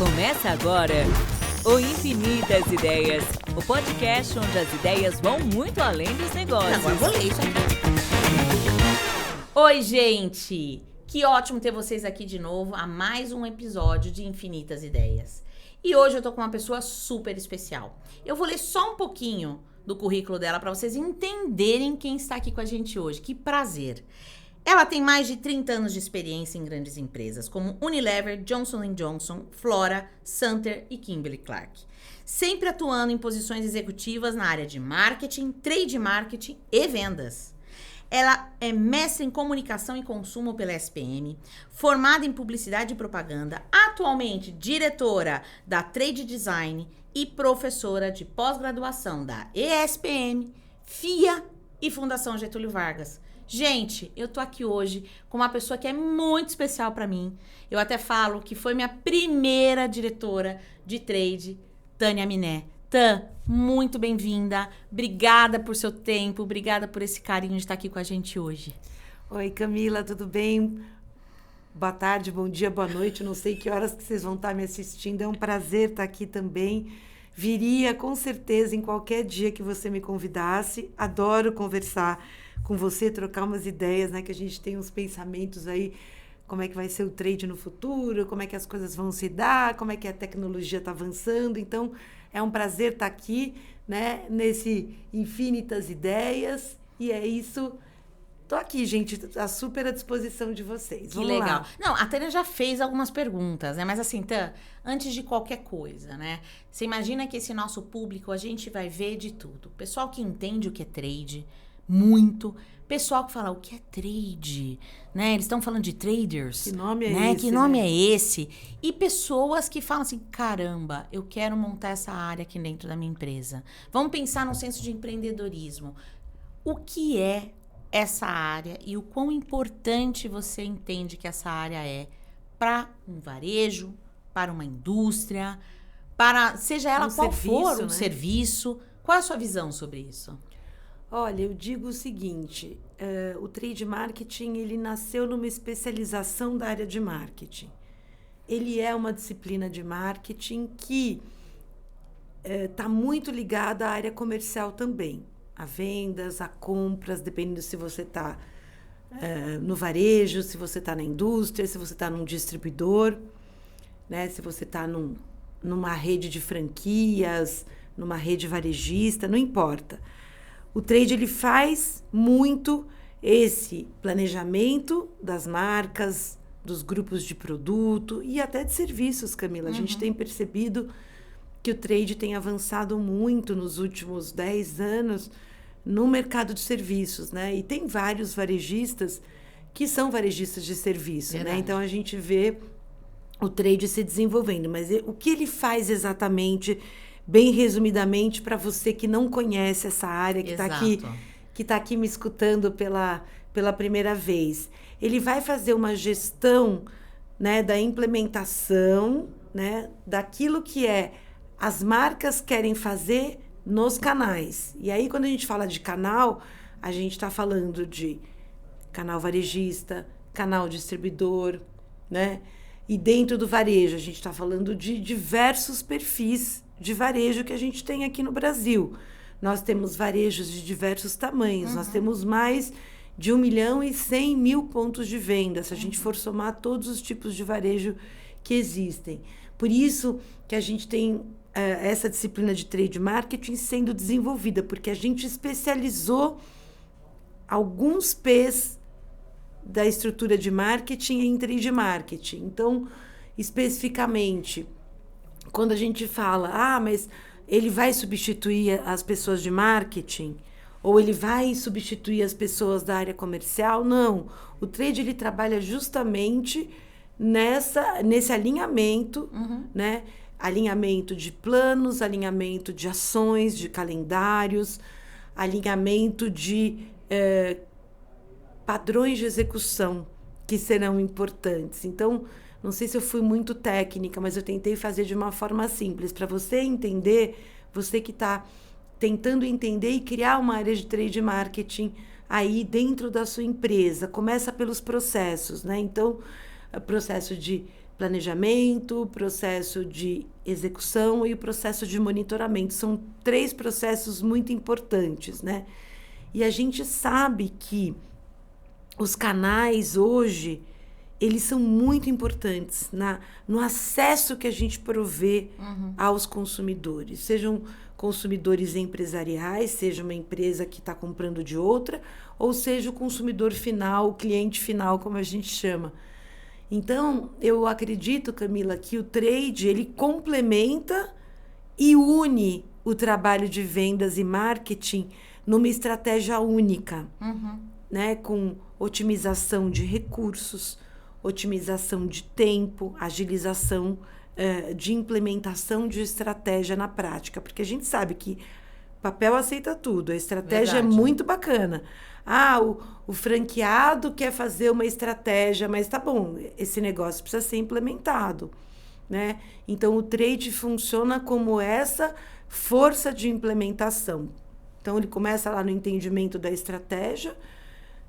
Começa agora o Infinitas Ideias, o podcast onde as ideias vão muito além dos negócios. Agora vou ler isso aqui. Oi, gente! Que ótimo ter vocês aqui de novo a mais um episódio de Infinitas Ideias. E hoje eu tô com uma pessoa super especial. Eu vou ler só um pouquinho do currículo dela para vocês entenderem quem está aqui com a gente hoje. Que prazer! Ela tem mais de 30 anos de experiência em grandes empresas, como Unilever, Johnson & Johnson, Flora, Santer e Kimberly-Clark. Sempre atuando em posições executivas na área de marketing, trade marketing e vendas. Ela é mestre em comunicação e consumo pela SPM, formada em publicidade e propaganda, atualmente diretora da Trade Design e professora de pós-graduação da ESPM, FIA e Fundação Getúlio Vargas. Gente, eu tô aqui hoje com uma pessoa que é muito especial pra mim. Eu até falo que foi minha primeira diretora de trade, Tânia Miné. Tã, muito bem-vinda. Obrigada por seu tempo, obrigada por esse carinho de estar aqui com a gente hoje. Oi, Camila, tudo bem? Boa tarde, bom dia, boa noite. Não sei que horas que vocês vão estar me assistindo. É um prazer estar aqui também. Viria com certeza em qualquer dia que você me convidasse. Adoro conversar com você, trocar umas ideias, né? Que a gente tem uns pensamentos aí, como é que vai ser o trade no futuro, como é que as coisas vão se dar, como é que a tecnologia está avançando. Então, é um prazer estar aqui, né? Nesse Infinitas Ideias. E é isso. Tô aqui, gente, super à disposição de vocês. Vamos legal. Lá. Não, a Tânia já fez algumas perguntas, né? Mas assim, Tã, antes de qualquer coisa, né? Você imagina que esse nosso público, a gente vai ver de tudo. Pessoal que entende o que é trade, muito. Pessoal que fala, o que é trade? Né? Eles estão falando de traders. Que nome é né? esse? Que nome é esse? E pessoas que falam assim, caramba, eu quero montar essa área aqui dentro da minha empresa. Vamos pensar no senso de empreendedorismo. O que é essa área e o quão importante você entende que essa área é para um varejo, para uma indústria, para seja ela qual for, um serviço. Qual é a sua visão sobre isso? Olha, eu digo o seguinte, o trade marketing, ele nasceu numa especialização da área de marketing. Ele é uma disciplina de marketing que está muito ligada à área comercial também, a vendas, a compras, dependendo se você está no varejo, se você está na indústria, se você está num distribuidor, né? Se você está numa rede de franquias, numa rede varejista, não importa. O trade, ele faz muito esse planejamento das marcas, dos grupos de produto e até de serviços, Camila. A gente tem percebido que o trade tem avançado muito nos últimos 10 anos no mercado de serviços, né? E tem vários varejistas que são varejistas de serviço, né? Então, a gente vê o trade se desenvolvendo. Mas o que ele faz exatamente, bem resumidamente, para você que não conhece essa área, que está aqui me escutando pela primeira vez? Ele vai fazer uma gestão, né, da implementação, né, daquilo que as marcas querem fazer nos canais. E aí, quando a gente fala de canal, a gente está falando de canal varejista, canal distribuidor, né? E dentro do varejo, a gente está falando de diversos perfis de varejo que a gente tem aqui no Brasil. Nós temos varejos de diversos tamanhos. Nós temos mais de 1.100.000 pontos de venda, se a gente for somar todos os tipos de varejo que existem. Por isso que a gente tem essa disciplina de trade marketing sendo desenvolvida, porque a gente especializou alguns P's da estrutura de marketing em trade marketing. Então, especificamente, quando a gente fala, mas ele vai substituir as pessoas de marketing, ou ele vai substituir as pessoas da área comercial, não. O trade, ele trabalha justamente nesse alinhamento, né? Alinhamento de planos, alinhamento de ações, de calendários, alinhamento de padrões de execução que serão importantes. Então, não sei se eu fui muito técnica, mas eu tentei fazer de uma forma simples, para você entender, você que está tentando entender e criar uma área de trade marketing aí dentro da sua empresa. Começa pelos processos, né? Então, o processo de planejamento, o processo de execução e o processo de monitoramento. São 3 processos muito importantes, né? E a gente sabe que os canais hoje, eles são muito importantes no acesso que a gente provê aos consumidores. Sejam consumidores empresariais, seja uma empresa que está comprando de outra, ou seja o consumidor final, o cliente final, como a gente chama. Então, eu acredito, Camila, que o trade, ele complementa e une o trabalho de vendas e marketing numa estratégia única, né? Com otimização de recursos, otimização de tempo, agilização de implementação de estratégia na prática. Porque a gente sabe que papel aceita tudo, a estratégia é muito bacana. O franqueado quer fazer uma estratégia, mas tá bom, esse negócio precisa ser implementado, né? Então, o trade funciona como essa força de implementação. Então, ele começa lá no entendimento da estratégia,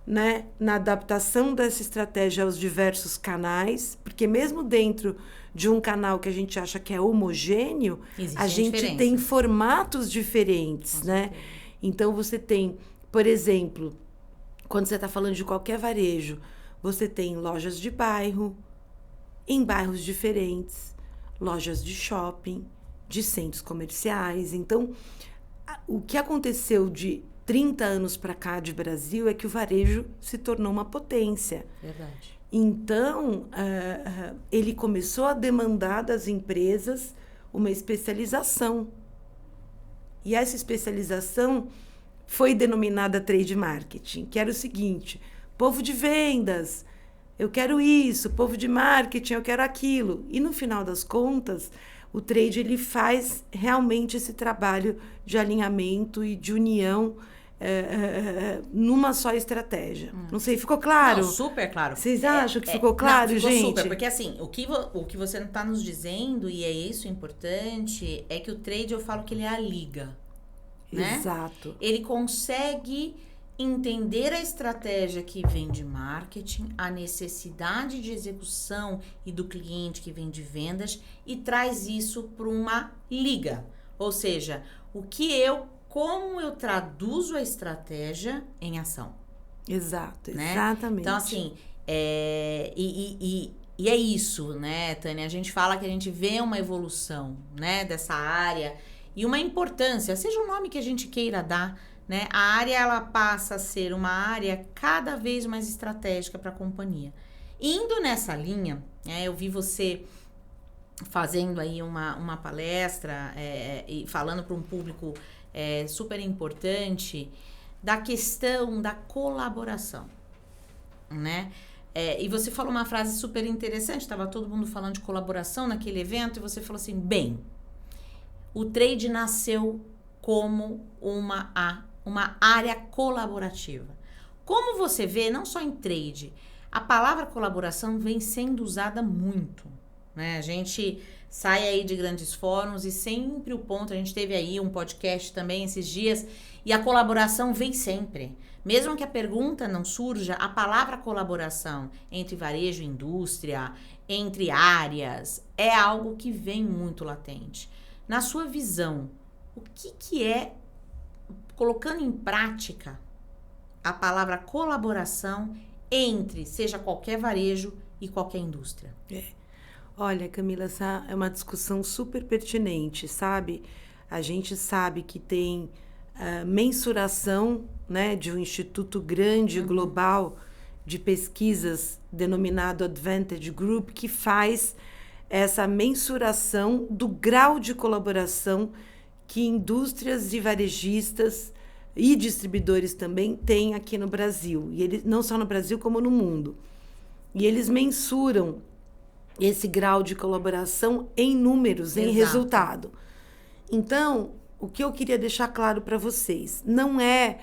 né? Na adaptação dessa estratégia aos diversos canais, porque mesmo dentro de um canal que a gente acha que é homogêneo, a gente tem formatos diferentes, né? Então, você tem, por exemplo, quando você está falando de qualquer varejo, você tem lojas de bairro, em bairros diferentes, lojas de shopping, de centros comerciais. Então, o que aconteceu de 30 anos para cá de Brasil é que o varejo se tornou uma potência. Verdade. Então, ele começou a demandar das empresas uma especialização. E essa especialização foi denominada trade marketing, que era o seguinte: povo de vendas, eu quero isso, povo de marketing, eu quero aquilo. E no final das contas, o trade ele faz realmente esse trabalho de alinhamento e de união numa só estratégia. Não sei, ficou claro? Não, super claro. Vocês acham que ficou claro, não, ficou gente? Super, porque assim, o que você não está nos dizendo, e é isso importante, é que o trade, eu falo que ele é a liga. Né? Exato. Ele consegue entender a estratégia que vem de marketing, a necessidade de execução e do cliente que vem de vendas e traz isso para uma liga. Ou seja, como eu traduzo a estratégia em ação. Exato, né? Exatamente. Então, assim, e é isso, né, Tânia? A gente fala que a gente vê uma evolução, né, dessa área e uma importância, seja o nome que a gente queira dar, né? A área, ela passa a ser uma área cada vez mais estratégica para a companhia. Indo nessa linha, eu vi você fazendo aí uma palestra e falando para um público super importante da questão da colaboração, né? E você falou uma frase super interessante, estava todo mundo falando de colaboração naquele evento, e você falou assim, o trade nasceu como uma área colaborativa. Como você vê, não só em trade, a palavra colaboração vem sendo usada muito, né? A gente sai aí de grandes fóruns e sempre o ponto, a gente teve aí um podcast também esses dias, e a colaboração vem sempre. Mesmo que a pergunta não surja, a palavra colaboração entre varejo e indústria, entre áreas, é algo que vem muito latente. Na sua visão, o que é, colocando em prática, a palavra colaboração entre, seja qualquer varejo e qualquer indústria? Olha, Camila, essa é uma discussão super pertinente, sabe? A gente sabe que tem mensuração, né, de um instituto grande, global, de pesquisas, denominado Advantage Group, que faz essa mensuração do grau de colaboração que indústrias e varejistas e distribuidores também têm aqui no Brasil. E eles, não só no Brasil, como no mundo. E eles mensuram esse grau de colaboração em números, em resultado. Então, o que eu queria deixar claro para vocês, não é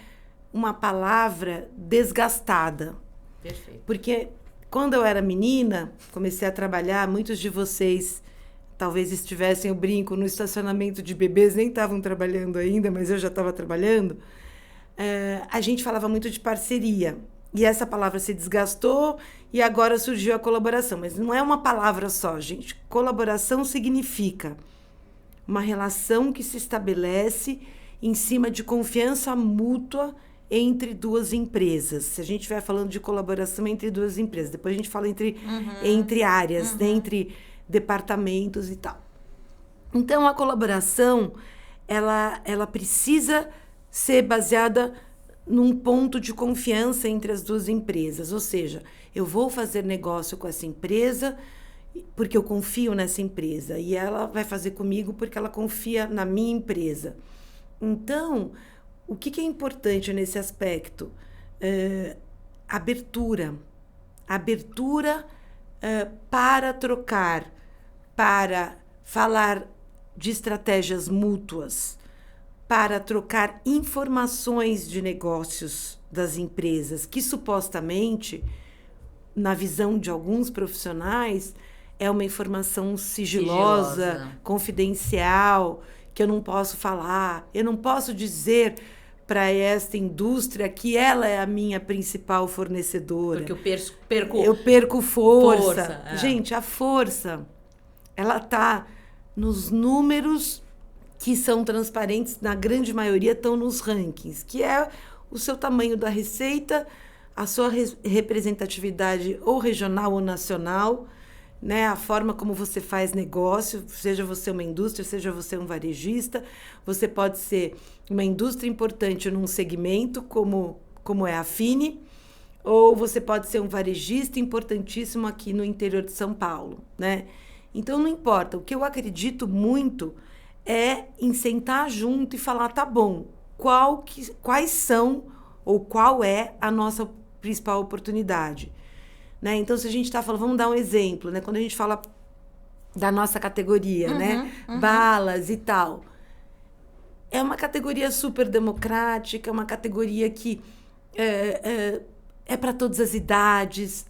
uma palavra desgastada. Perfeito. Porque quando eu era menina, comecei a trabalhar, muitos de vocês talvez estivessem, eu brinco, no estacionamento de bebês, nem estavam trabalhando ainda, mas eu já estava trabalhando. A gente falava muito de parceria. E essa palavra se desgastou e agora surgiu a colaboração. Mas não é uma palavra só, gente. Colaboração significa uma relação que se estabelece em cima de confiança mútua entre duas empresas. Se a gente estiver falando de colaboração entre duas empresas, depois a gente fala entre áreas, né, entre departamentos e tal. Então, a colaboração, ela precisa ser baseada num ponto de confiança entre as duas empresas. Ou seja, eu vou fazer negócio com essa empresa porque eu confio nessa empresa. E ela vai fazer comigo porque ela confia na minha empresa. Então, o que é importante nesse aspecto? Abertura. Abertura para trocar, para falar de estratégias mútuas, para trocar informações de negócios das empresas, que supostamente, na visão de alguns profissionais, é uma informação sigilosa, confidencial, que eu não posso falar, eu não posso dizer para esta indústria que ela é a minha principal fornecedora. Porque eu perco força. Gente, a força, ela está nos números que são transparentes, na grande maioria estão nos rankings, que é o seu tamanho da receita, a sua representatividade ou regional ou nacional, né? A forma como você faz negócio, seja você uma indústria, seja você um varejista, você pode ser uma indústria importante num segmento, como é a Fini, ou você pode ser um varejista importantíssimo aqui no interior de São Paulo, né? Então, não importa. O que eu acredito muito é em sentar junto e falar, tá bom, quais são ou qual é a nossa principal oportunidade, né? Então, se a gente está falando, vamos dar um exemplo, né? Quando a gente fala da nossa categoria, né? Balas e tal. É uma categoria super democrática, é uma categoria que é para todas as idades,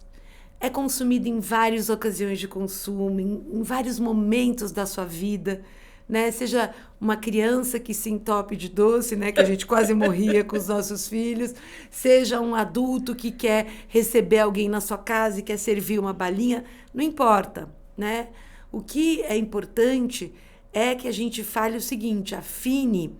é consumida em várias ocasiões de consumo, em vários momentos da sua vida, né? Seja uma criança que se entope de doce, né? Que a gente quase morria com os nossos filhos, seja um adulto que quer receber alguém na sua casa e quer servir uma balinha, não importa, né? O que é importante é que a gente fale o seguinte: a Fini,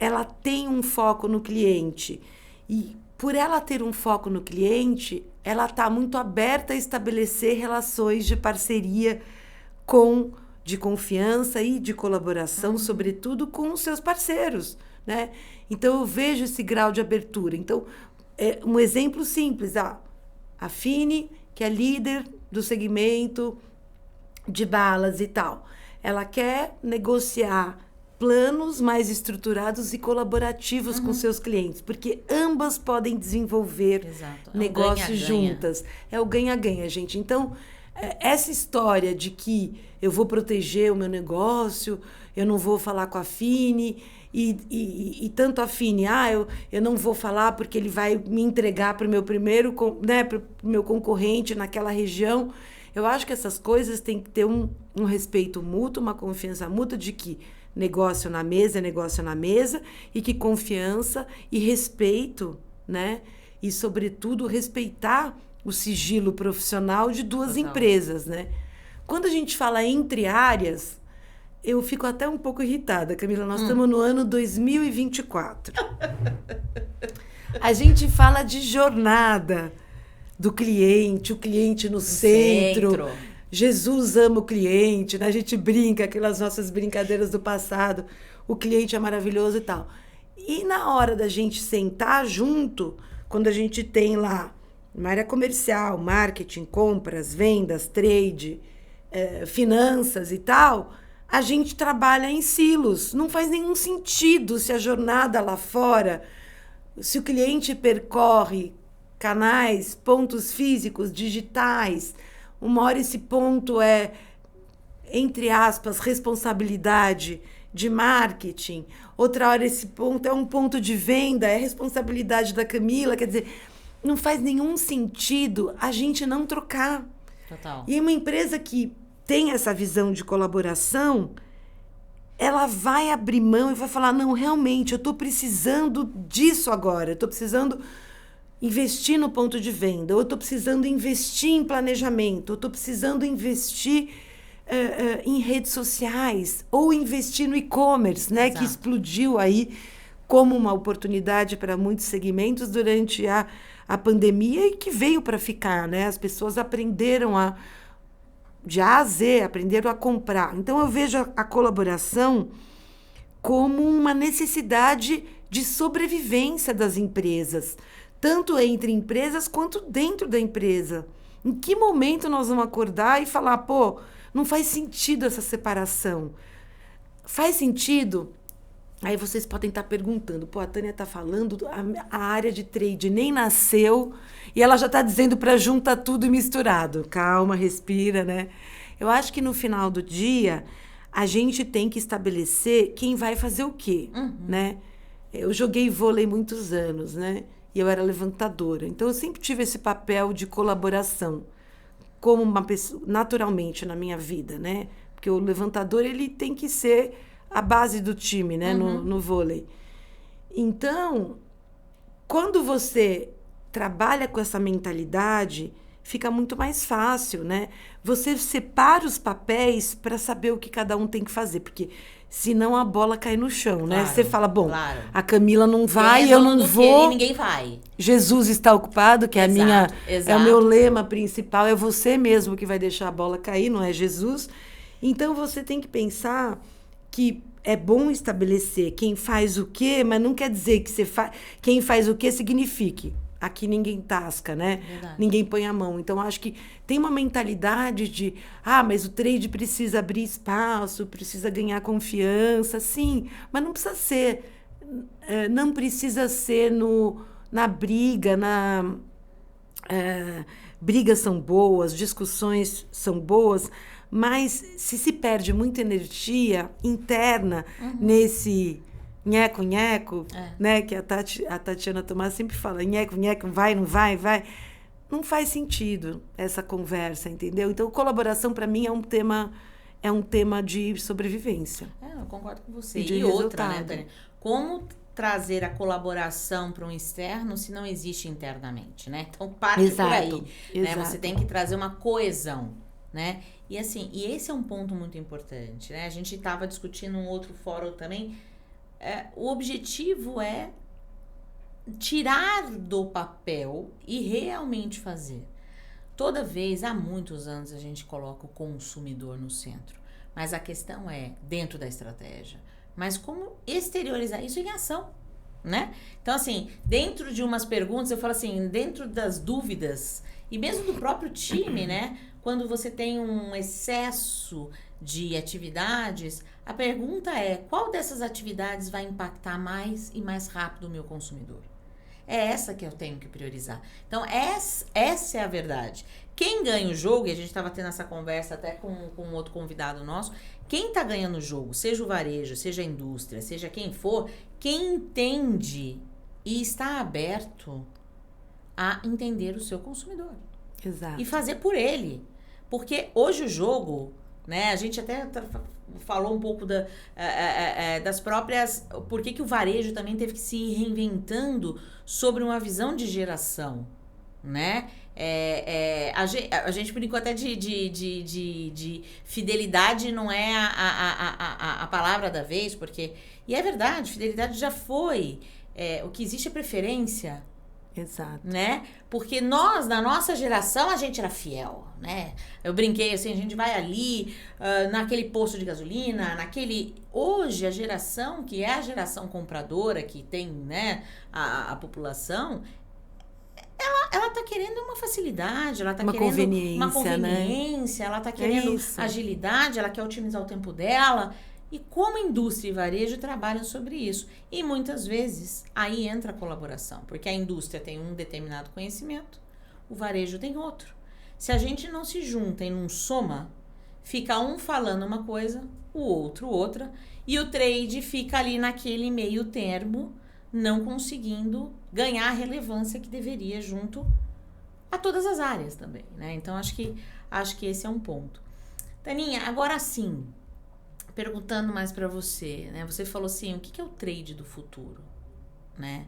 ela tem um foco no cliente e, por ela ter um foco no cliente, ela está muito aberta a estabelecer relações de parceria de confiança e de colaboração, sobretudo com os seus parceiros, né? Então, eu vejo esse grau de abertura. Então, um exemplo simples, a Fini, que é líder do segmento de balas e tal, ela quer negociar planos mais estruturados e colaborativos com seus clientes, porque ambas podem desenvolver negócios juntas. É o ganha-ganha, gente. Então, essa história de que eu vou proteger o meu negócio, eu não vou falar com a Fini, e tanto a Fini, eu não vou falar porque ele vai me entregar para o meu primeiro, né, para o meu concorrente naquela região. Eu acho que essas coisas têm que ter um respeito mútuo, uma confiança mútua de que negócio na mesa é negócio na mesa, e que confiança e respeito, né? E, sobretudo, respeitar o sigilo profissional de duas empresas, né? Quando a gente fala entre áreas, eu fico até um pouco irritada, Camila. Nós estamos no ano 2024. A gente fala de jornada do cliente, o cliente no centro. Jesus ama o cliente, né? A gente brinca, aquelas nossas brincadeiras do passado. O cliente é maravilhoso e tal. E na hora da gente sentar junto, quando a gente tem lá uma área comercial, marketing, compras, vendas, trade, finanças e tal, a gente trabalha em silos. Não faz nenhum sentido se a jornada lá fora, se o cliente percorre canais, pontos físicos, digitais. Uma hora esse ponto é, entre aspas, responsabilidade de marketing. Outra hora esse ponto é um ponto de venda, é responsabilidade da Camila. Quer dizer, não faz nenhum sentido a gente não trocar. Total. E uma empresa que tem essa visão de colaboração, ela vai abrir mão e vai falar, não, realmente, eu estou precisando disso agora. Eu estou precisando investir no ponto de venda, ou eu estou precisando investir em planejamento, ou estou precisando investir em redes sociais, ou investir no e-commerce, né, que explodiu aí como uma oportunidade para muitos segmentos durante a pandemia e que veio para ficar, né? As pessoas aprenderam de A a Z, aprenderam a comprar. Então, eu vejo a colaboração como uma necessidade de sobrevivência das empresas, tanto entre empresas quanto dentro da empresa. Em que momento nós vamos acordar e falar, pô, não faz sentido essa separação? Faz sentido? Aí vocês podem estar perguntando, pô, a Tânia está falando, a área de trade nem nasceu e ela já está dizendo para juntar tudo misturado. Calma, respira, né? Eu acho que no final do dia, a gente tem que estabelecer quem vai fazer o quê, né? Eu joguei vôlei muitos anos, né? E eu era levantadora. Então, eu sempre tive esse papel de colaboração, como uma pessoa, naturalmente, na minha vida, né? Porque o levantador, ele tem que ser a base do time, né? No vôlei. Então, quando você trabalha com essa mentalidade, fica muito mais fácil, né? Você separa os papéis para saber o que cada um tem que fazer, porque senão a bola cai no chão, né? Você fala, bom, a Camila não vai, eu não vou. E ninguém vai. Jesus está ocupado, que é é o meu lema principal, é você mesmo que vai deixar a bola cair, não é Jesus. Então você tem que pensar que é bom estabelecer quem faz o quê, mas não quer dizer que quem faz o quê signifique. Aqui ninguém tasca, né? Verdade. Ninguém põe a mão. Então, acho que tem uma mentalidade de mas o trade precisa abrir espaço, precisa ganhar confiança, sim, mas não precisa ser. Não precisa ser na briga, brigas são boas, discussões são boas, mas se perde muita energia interna nesse nheco-nheco, né? Que a Tatiana Tomás sempre fala, nheco-nheco, vai, não vai, vai. Não faz sentido essa conversa, entendeu? Então, colaboração, para mim, é um tema de sobrevivência. Eu concordo com você. E outra, né, Tânia? Como trazer a colaboração para um externo se não existe internamente, né? Então, parte por aí. Né? Você tem que trazer uma coesão, né? E assim, esse é um ponto muito importante, né? A gente estava discutindo um outro fórum também. O objetivo é tirar do papel e realmente fazer. Toda vez, há muitos anos, a gente coloca o consumidor no centro. Mas a questão é, dentro da estratégia, mas como exteriorizar isso em ação, né? Então, assim, dentro de umas perguntas, eu falo assim, dentro das dúvidas, e mesmo do próprio time, né? Quando você tem um excesso de atividades, a pergunta é, qual dessas atividades vai impactar mais e mais rápido o meu consumidor? É essa que eu tenho que priorizar. Então, essa é a verdade. Quem ganha o jogo, e a gente estava tendo essa conversa até com um outro convidado nosso, quem está ganhando o jogo, seja o varejo, seja a indústria, seja quem for, quem entende e está aberto a entender o seu consumidor. Exato. E fazer por ele. Porque hoje o jogo, né, a gente até falou um pouco das próprias... Por que o varejo também teve que se ir reinventando sobre uma visão de geração, né? A gente brincou até de fidelidade, não é a palavra da vez, porque... E é verdade, fidelidade já foi. O que existe é preferência. Exato. Né? Porque nós, na nossa geração, a gente era fiel, né? Eu brinquei assim, a gente vai ali, naquele posto de gasolina, Hoje, a geração, que é a geração compradora, que tem, né, a população, ela tá querendo uma facilidade, ela tá querendo uma conveniência, né? Ela tá querendo agilidade, ela quer otimizar o tempo dela. E como indústria e varejo trabalham sobre isso. E muitas vezes aí entra a colaboração, porque a indústria tem um determinado conhecimento, o varejo tem outro. Se a gente não se junta e não soma, fica um falando uma coisa, o outro outra, e o trade fica ali naquele meio termo, não conseguindo ganhar a relevância que deveria junto a todas as áreas também, né? Então, acho que esse é um ponto. Taninha, agora sim, perguntando mais para você, né? Você falou assim, o que é o trade do futuro, né?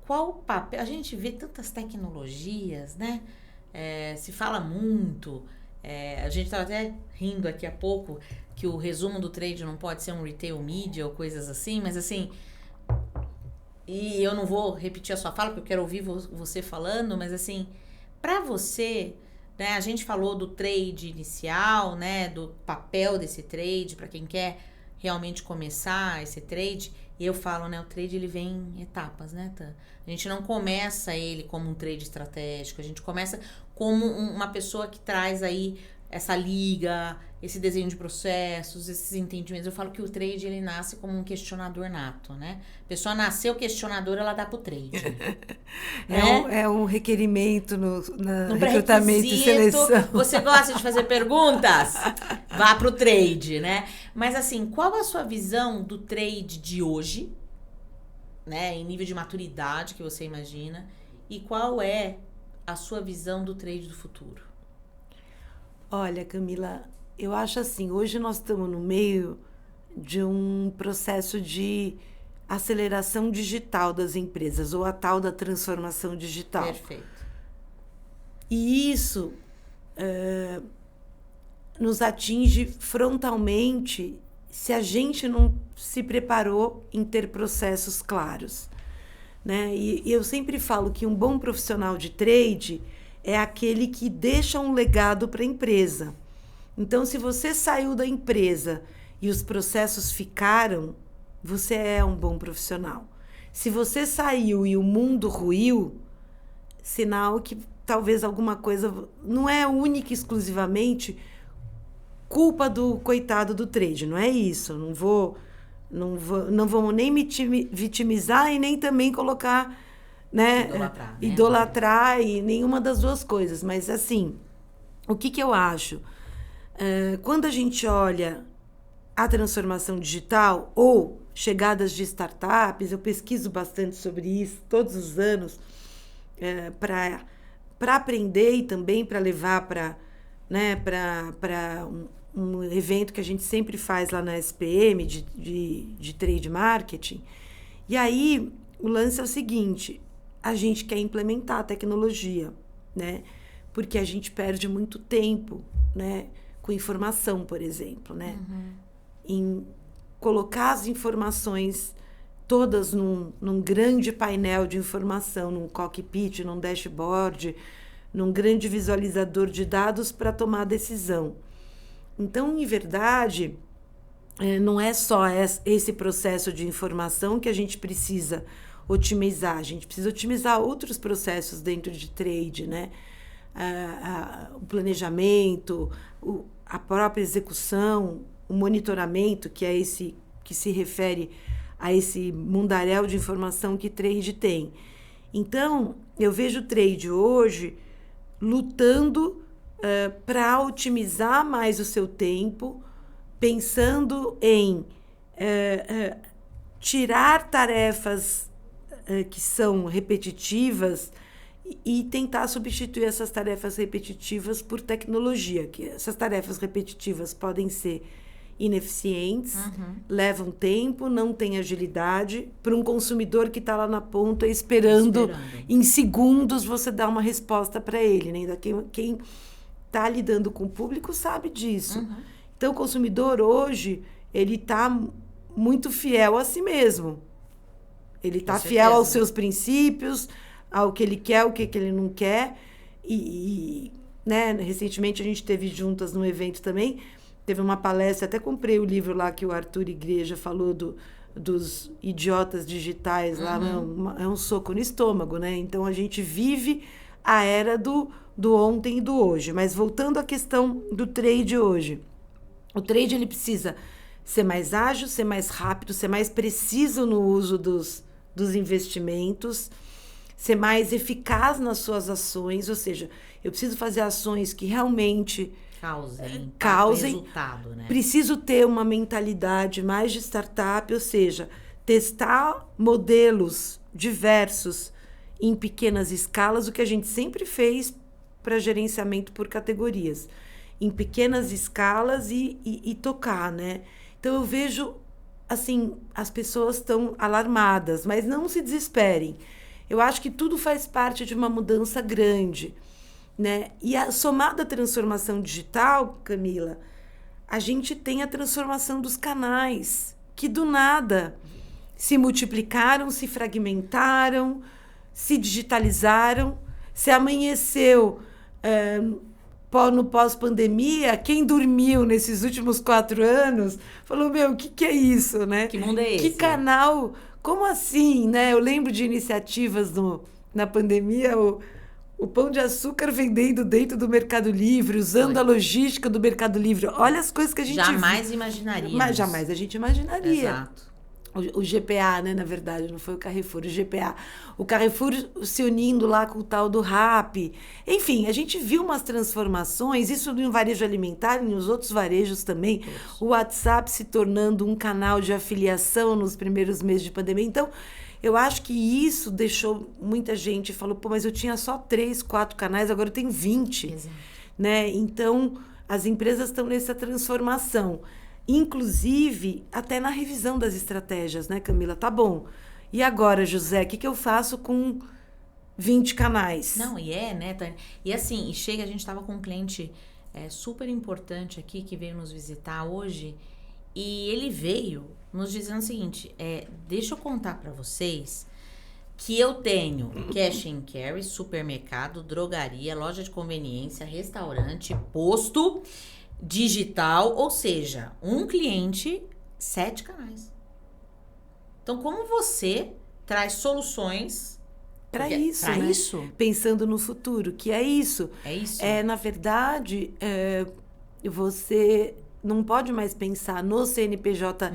qual o papel? A gente vê tantas tecnologias, né? Se fala muito. A gente estava até rindo aqui há pouco que o resumo do trade não pode ser um retail media ou coisas assim, mas assim... E eu não vou repetir a sua fala, porque eu quero ouvir você falando, mas assim, para você, né, a gente falou do trade inicial, né, do papel desse trade, para quem quer realmente começar esse trade, e eu falo, né, o trade ele vem em etapas, né, Tan? A gente não começa ele como um trade estratégico, a gente começa como uma pessoa que traz aí essa liga, esse desenho de processos, esses entendimentos. Eu falo que o trade, ele nasce como um questionador nato, né? A pessoa nasceu questionadora, ela dá pro trade. Né? É um requerimento no recrutamento e seleção. Você gosta de fazer perguntas? Vá pro trade, né? Mas assim, qual a sua visão do trade de hoje, né? Em nível de maturidade que você imagina, e qual é a sua visão do trade do futuro? Olha, Camila, eu acho assim, hoje nós estamos no meio de um processo de aceleração digital das empresas, ou a tal da transformação digital. Perfeito. E isso nos atinge frontalmente se a gente não se preparou em ter processos claros, né? E eu sempre falo que um bom profissional de trade é aquele que deixa um legado para a empresa. Então, se você saiu da empresa e os processos ficaram, você é um bom profissional. Se você saiu e o mundo ruiu, sinal que talvez alguma coisa... Não é única e exclusivamente culpa do coitado do trade, não é isso. Não vamos nem me vitimizar e nem também colocar... Né? Idolatrar e nenhuma das duas coisas. Mas, assim, o que eu acho? Quando a gente olha a transformação digital ou chegadas de startups, eu pesquiso bastante sobre isso todos os anos para aprender e também para levar para um evento que a gente sempre faz lá na SPM de trade marketing. E aí, o lance é o seguinte... A gente quer implementar a tecnologia, né? Porque a gente perde muito tempo, né? Com informação, por exemplo, né? Em colocar as informações todas num grande painel de informação, num cockpit, num dashboard, num grande visualizador de dados para tomar decisão. Então, em verdade, não é só esse processo de informação que a gente precisa otimizar. A gente precisa otimizar outros processos dentro de trade, né? O planejamento, a própria execução, o monitoramento, que é esse que se refere a esse mundaréu de informação que trade tem. Então, eu vejo o trade hoje lutando para otimizar mais o seu tempo, pensando em tirar tarefas que são repetitivas e tentar substituir essas tarefas repetitivas por tecnologia. Que essas tarefas repetitivas podem ser ineficientes, levam tempo, não têm agilidade. Para um consumidor que está lá na ponta esperando em segundos você dar uma resposta para ele. Né? Quem está lidando com o público sabe disso. Então, o consumidor hoje ele está muito fiel a si mesmo. Ele está fiel aos seus princípios, ao que ele quer, o que ele não quer. Né, recentemente a gente teve juntas num evento também, teve uma palestra, até comprei o livro lá que o Arthur Igreja falou dos idiotas digitais, lá é um soco no estômago, né? Então a gente vive a era do ontem e do hoje. Mas voltando à questão do trade hoje, o trade ele precisa ser mais ágil, ser mais rápido, ser mais preciso no uso dos investimentos, ser mais eficaz nas suas ações, ou seja, eu preciso fazer ações que realmente causem resultado, né? Preciso ter uma mentalidade mais de startup, ou seja, testar modelos diversos em pequenas escalas, o que a gente sempre fez para gerenciamento por categorias, em pequenas escalas e tocar, né? Então, eu vejo, assim, as pessoas estão alarmadas, mas não se desesperem. Eu acho que tudo faz parte de uma mudança grande, né? E somada à transformação digital, Camila, a gente tem a transformação dos canais, que do nada se multiplicaram, se fragmentaram, se digitalizaram, se amanheceu no pós-pandemia. Quem dormiu nesses últimos 4 anos falou, o que é isso, né? Que mundo é esse? Que canal? Como assim, né? Eu lembro de iniciativas na pandemia, o Pão de Açúcar vendendo dentro do Mercado Livre, usando a logística do Mercado Livre. Olha as coisas que a gente jamais imaginaria. Mas jamais a gente imaginaria. Exato. O GPA, né, na verdade, não foi o Carrefour, o GPA. O Carrefour se unindo lá com o tal do Rappi. Enfim, a gente viu umas transformações, isso no varejo alimentar e nos outros varejos também. O WhatsApp se tornando um canal de afiliação nos primeiros meses de pandemia. Então, eu acho que isso deixou muita gente, falou, mas eu tinha só 3, 4 canais, agora eu tenho 20. Exato. Né? Então, as empresas estão nessa transformação. Inclusive, até na revisão das estratégias, né, Camila? Tá bom. E agora, José, o que eu faço com 20 canais? Não, né, Tânia? E assim, a gente estava com um cliente super importante aqui, que veio nos visitar hoje, e ele veio nos dizendo o seguinte, deixa eu contar para vocês que eu tenho cash and carry, supermercado, drogaria, loja de conveniência, restaurante, posto digital, ou seja, um cliente, 7 canais. Então, como você traz soluções para isso, pra né? isso? Pensando no futuro, que é isso. É isso. Na verdade, você não pode mais pensar no CNPJ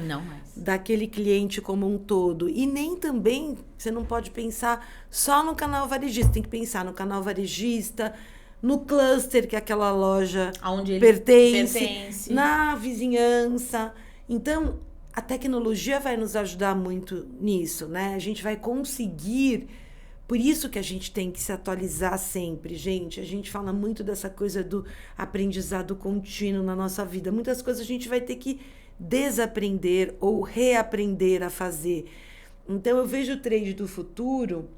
daquele cliente como um todo. E nem também, você não pode pensar só no canal varejista. Tem que pensar no canal varejista, no cluster que aquela loja onde ele pertence, na vizinhança. Então, a tecnologia vai nos ajudar muito nisso, né? A gente vai conseguir... Por isso que a gente tem que se atualizar sempre, gente. A gente fala muito dessa coisa do aprendizado contínuo na nossa vida. Muitas coisas a gente vai ter que desaprender ou reaprender a fazer. Então, eu vejo o trade do futuro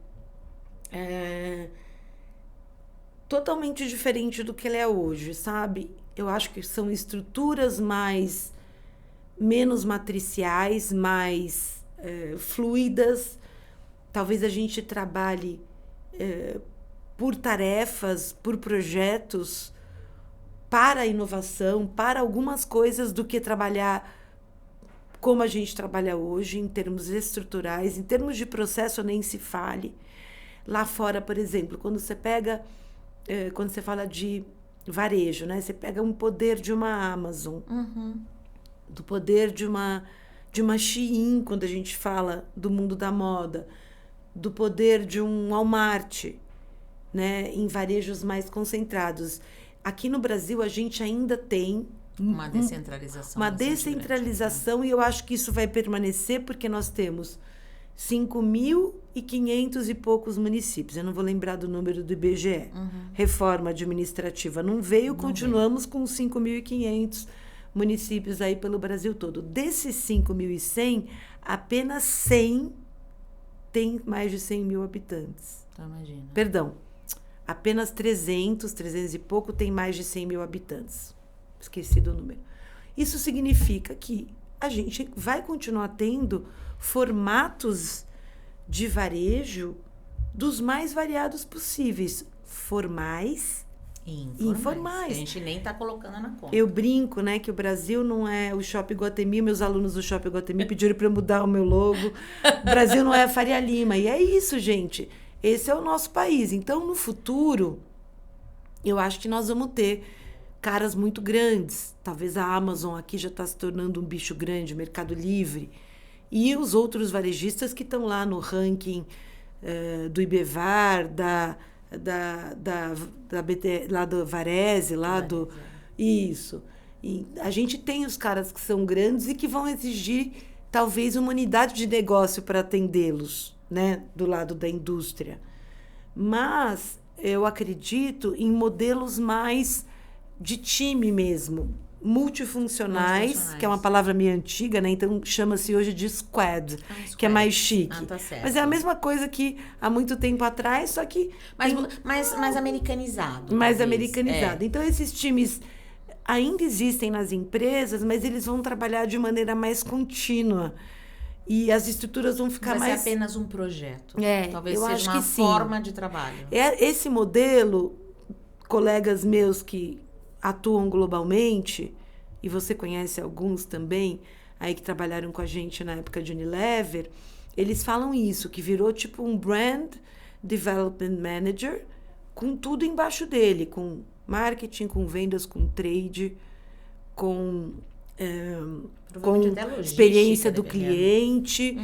totalmente diferente do que ele é hoje, sabe? Eu acho que são estruturas menos matriciais, mais fluidas. Talvez a gente trabalhe por tarefas, por projetos, para a inovação, para algumas coisas, do que trabalhar como a gente trabalha hoje, em termos estruturais. Em termos de processo, nem se fale. Lá fora, por exemplo, quando você fala de varejo, né? Você pega um poder de uma Amazon, do poder de uma Shein, quando a gente fala do mundo da moda, do poder de um Walmart, né? Em varejos mais concentrados. Aqui no Brasil, a gente ainda tem uma descentralização. Uma descentralização, grande, né? E eu acho que isso vai permanecer, porque nós temos 5.500 e poucos municípios. Eu não vou lembrar do número do IBGE. Reforma administrativa não veio, continuamos com 5.500 municípios aí pelo Brasil todo. Desses 5.100, apenas 100 tem mais de 100 mil habitantes. Então, imagina. Perdão, apenas 300 e pouco tem mais de 100 mil habitantes. Esqueci do número. Isso significa que a gente vai continuar tendo formatos de varejo dos mais variados possíveis, formais e informais. A gente nem está colocando na conta. Eu brinco, né, que o Brasil não é o Shopping Iguatemi. Meus alunos do Shopping Iguatemi pediram para eu mudar o meu logo. O Brasil não é a Faria Lima. E é isso, gente. Esse é o nosso país. Então, no futuro, eu acho que nós vamos ter caras muito grandes. Talvez a Amazon aqui já está se tornando um bicho grande, Mercado Livre. E os outros varejistas que estão lá no ranking do IBEVAR, da BT, lá do Varese, Isso. E a gente tem os caras que são grandes e que vão exigir, talvez, uma unidade de negócio para atendê-los, né? Do lado da indústria. Mas eu acredito em modelos mais de time mesmo, multifuncionais, que é uma palavra meio antiga, né? Então chama-se hoje de squad, que é mais chique. tá certo. Mas é a mesma coisa que há muito tempo atrás, só que mais americanizado. mais talvez. americanizado. Então esses times ainda existem nas empresas, mas eles vão trabalhar de maneira mais contínua. E as estruturas vão ficar Vai mais... ser apenas um projeto. Talvez eu seja acho uma que sim. forma de trabalho. Esse modelo, colegas meus que atuam globalmente, e você conhece alguns também, aí que trabalharam com a gente na época de Unilever, eles falam isso, que virou tipo um Brand Development Manager, com tudo embaixo dele, com marketing, com vendas, com trade, com experiência do cliente,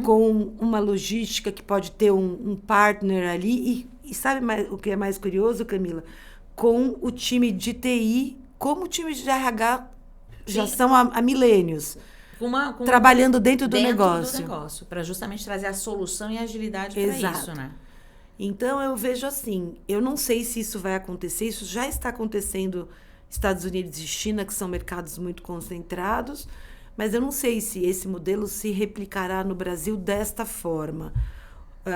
com uma logística que pode ter um partner ali. E sabe o que é mais curioso, Camila? Com o time de TI, como o time de RH já são há milênios, trabalhando dentro do negócio. Para justamente trazer a solução e a agilidade para isso, né? Então, eu vejo assim, eu não sei se isso vai acontecer, isso já está acontecendo Estados Unidos e China, que são mercados muito concentrados, mas eu não sei se esse modelo se replicará no Brasil desta forma.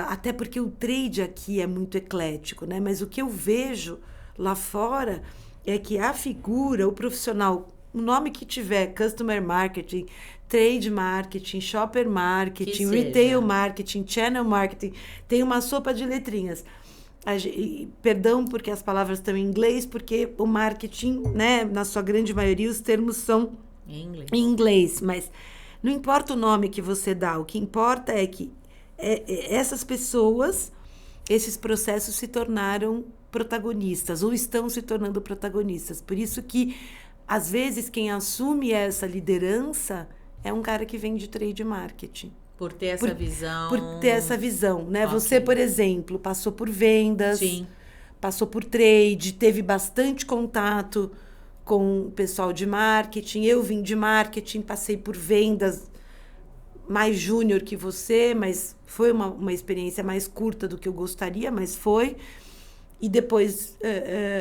Até porque o trade aqui é muito eclético, né? Mas o que eu vejo lá fora é que a figura, o profissional, o nome que tiver, customer marketing, trade marketing, shopper marketing, retail marketing, channel marketing, tem uma sopa de letrinhas. Perdão porque as palavras estão em inglês, porque o marketing, né, na sua grande maioria, os termos são em inglês. Mas não importa o nome que você dá, o que importa é que essas pessoas, esses processos se tornaram protagonistas, ou estão se tornando protagonistas. Por isso que, às vezes, quem assume essa liderança é um cara que vem de trade marketing. Por ter essa visão. Por ter essa visão, né? Okay. Você, por exemplo, passou por vendas, passou por trade, teve bastante contato com o pessoal de marketing. Eu vim de marketing, passei por vendas mais júnior que você, mas foi uma experiência mais curta do que eu gostaria, mas foi. E depois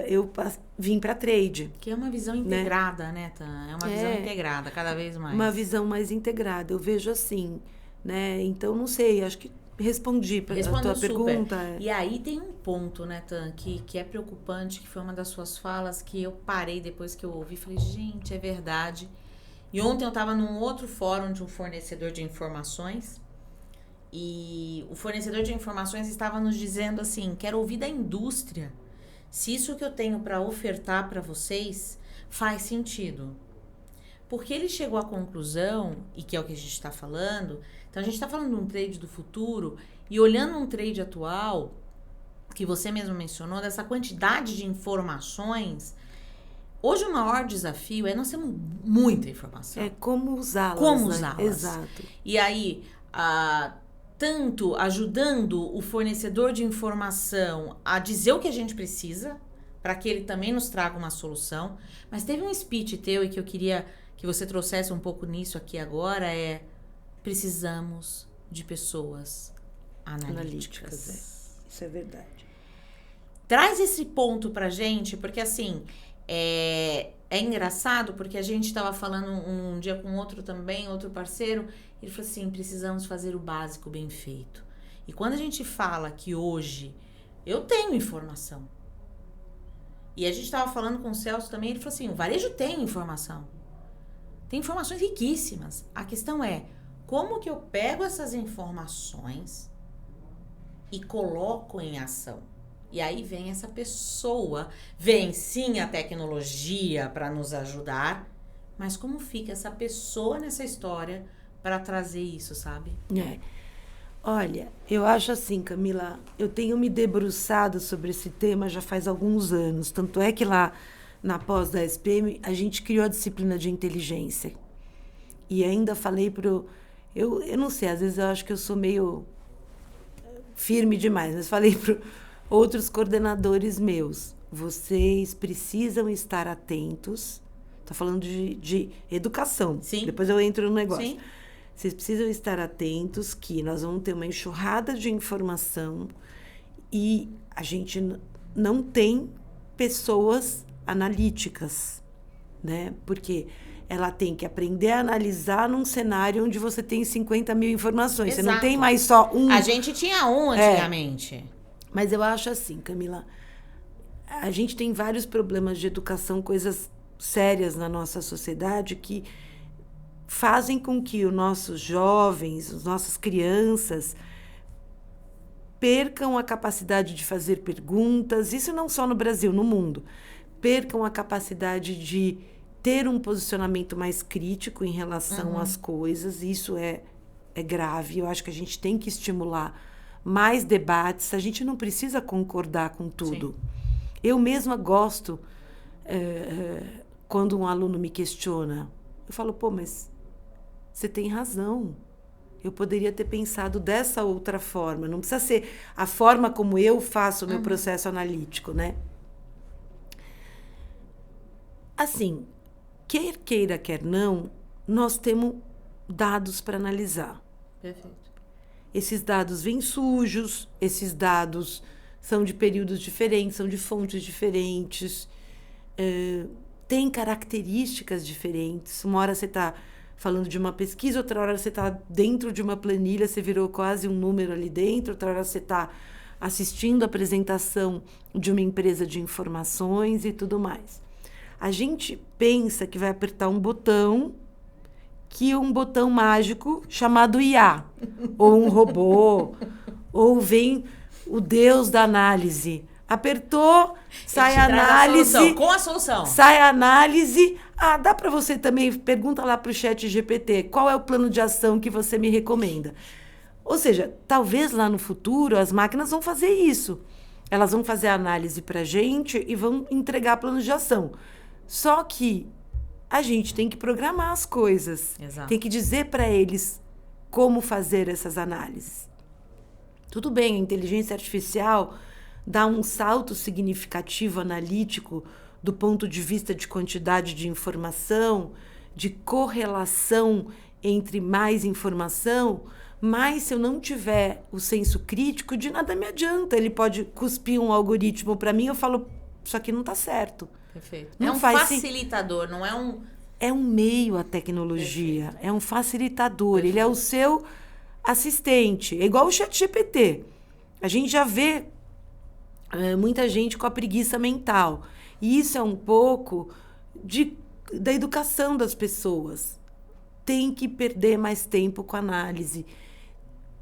eu vim para trade. Que é uma visão integrada, né, Tan? É uma visão integrada, cada vez mais. Uma visão mais integrada, eu vejo assim, né? Então, não sei, acho que respondi a tua pergunta. E aí tem um ponto, né, Tan, que é preocupante, que foi uma das suas falas, que eu parei depois que eu ouvi, falei, gente, é verdade. E ontem eu estava num outro fórum de um fornecedor de informações, e o fornecedor de informações estava nos dizendo assim, quero ouvir da indústria se isso que eu tenho para ofertar para vocês faz sentido. Porque ele chegou à conclusão, e que é o que a gente está falando, então a gente está falando de um trade do futuro, e olhando um trade atual, que você mesmo mencionou, dessa quantidade de informações, hoje o maior desafio é nós temos muita informação. É como usá-las. Como usá-las. Exato. E aí, tanto ajudando o fornecedor de informação a dizer o que a gente precisa, para que ele também nos traga uma solução. Mas teve um speech teu e que eu queria que você trouxesse um pouco nisso aqui agora, precisamos de pessoas analíticas. Isso é verdade. Traz esse ponto pra gente, porque assim, é engraçado, porque a gente estava falando um dia com outro parceiro, ele falou assim, precisamos fazer o básico bem feito. E quando a gente fala que hoje eu tenho informação, e a gente estava falando com o Celso também, ele falou assim, o varejo tem informação. Tem informações riquíssimas. A questão é, como que eu pego essas informações e coloco em ação? E aí vem essa pessoa, vem sim a tecnologia para nos ajudar, mas como fica essa pessoa nessa história para trazer isso, sabe? Olha, eu acho assim, Camila, eu tenho me debruçado sobre esse tema já faz alguns anos, tanto é que lá na pós da SPM a gente criou a disciplina de inteligência. E ainda falei eu não sei, às vezes eu acho que eu sou meio firme demais, mas falei para outros coordenadores meus, vocês precisam estar atentos, tô falando de educação, sim. Depois eu entro no negócio. Sim. Vocês precisam estar atentos que nós vamos ter uma enxurrada de informação e a gente não tem pessoas analíticas, né? Porque ela tem que aprender a analisar num cenário onde você tem 50 mil informações. Exato. Você não tem mais só um. A gente tinha um antigamente. Mas eu acho assim, Camila, a gente tem vários problemas de educação, coisas sérias na nossa sociedade que fazem com que os nossos jovens, as nossas crianças percam a capacidade de fazer perguntas, isso não só no Brasil, no mundo, percam a capacidade de ter um posicionamento mais crítico em relação às coisas, isso é grave, eu acho que a gente tem que estimular mais debates, a gente não precisa concordar com tudo. Sim. Eu mesma gosto, quando um aluno me questiona, eu falo, pô, mas você tem razão. Eu poderia ter pensado dessa outra forma. Não precisa ser a forma como eu faço o meu processo analítico, né? Assim, quer queira, quer não, nós temos dados para analisar. Perfeito. Esses dados vêm sujos, esses dados são de períodos diferentes, são de fontes diferentes, têm características diferentes. Uma hora você está falando de uma pesquisa, outra hora você está dentro de uma planilha, você virou quase um número ali dentro, outra hora você está assistindo a apresentação de uma empresa de informações e tudo mais. A gente pensa que vai apertar um botão, que é um botão mágico chamado IA, ou um robô, ou vem o Deus da análise. Apertou, sai a análise. Com a solução. Sai a análise. Ah, dá para você também, pergunta lá para o ChatGPT, qual é o plano de ação que você me recomenda? Ou seja, talvez lá no futuro as máquinas vão fazer isso. Elas vão fazer a análise para a gente e vão entregar planos de ação. Só que a gente tem que programar as coisas. Exato. Tem que dizer para eles como fazer essas análises. Tudo bem, a inteligência artificial dá um salto significativo analítico do ponto de vista de quantidade de informação, de correlação entre mais informação, mas se eu não tiver o senso crítico, de nada me adianta. Ele pode cuspir um algoritmo para mim, eu falo, isso aqui não está certo. Perfeito. Não é um facilitador, não é um... É um meio a tecnologia, perfeito. É um facilitador, perfeito. Ele é o seu assistente, é igual o ChatGPT. A gente já vê muita gente com a preguiça mental. E isso é um pouco da educação das pessoas. Tem que perder mais tempo com análise.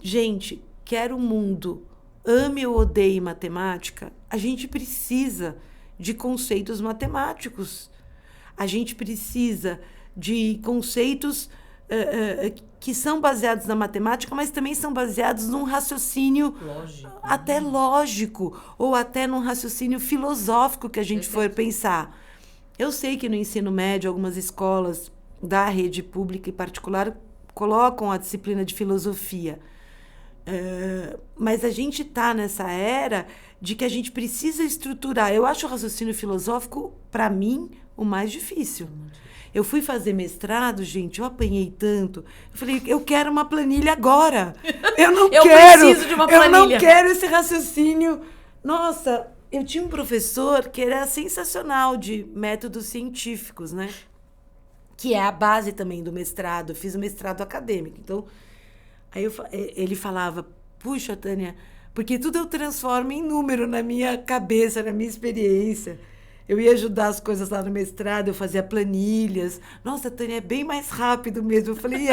Gente, quer o mundo ame ou odeie matemática, a gente precisa de conceitos matemáticos. A gente precisa de conceitos que são baseados na matemática, mas também são baseados num raciocínio até lógico, ou até num raciocínio filosófico que a gente for pensar. Eu sei que no ensino médio, algumas escolas da rede pública e particular colocam a disciplina de filosofia. Mas a gente está nessa era de que a gente precisa estruturar. Eu acho o raciocínio filosófico, para mim, o mais difícil. Eu fui fazer mestrado, gente, eu apanhei tanto. Eu falei, eu quero uma planilha agora. Eu preciso de uma planilha. Eu não quero esse raciocínio. Nossa, eu tinha um professor que era sensacional de métodos científicos, né? Que é a base também do mestrado. Eu fiz o mestrado acadêmico. Então, aí ele falava, puxa, Tânia, porque tudo eu transformo em número na minha cabeça, na minha experiência. Eu ia ajudar as coisas lá no mestrado, eu fazia planilhas. Nossa, Tânia, é bem mais rápido mesmo. Eu falei,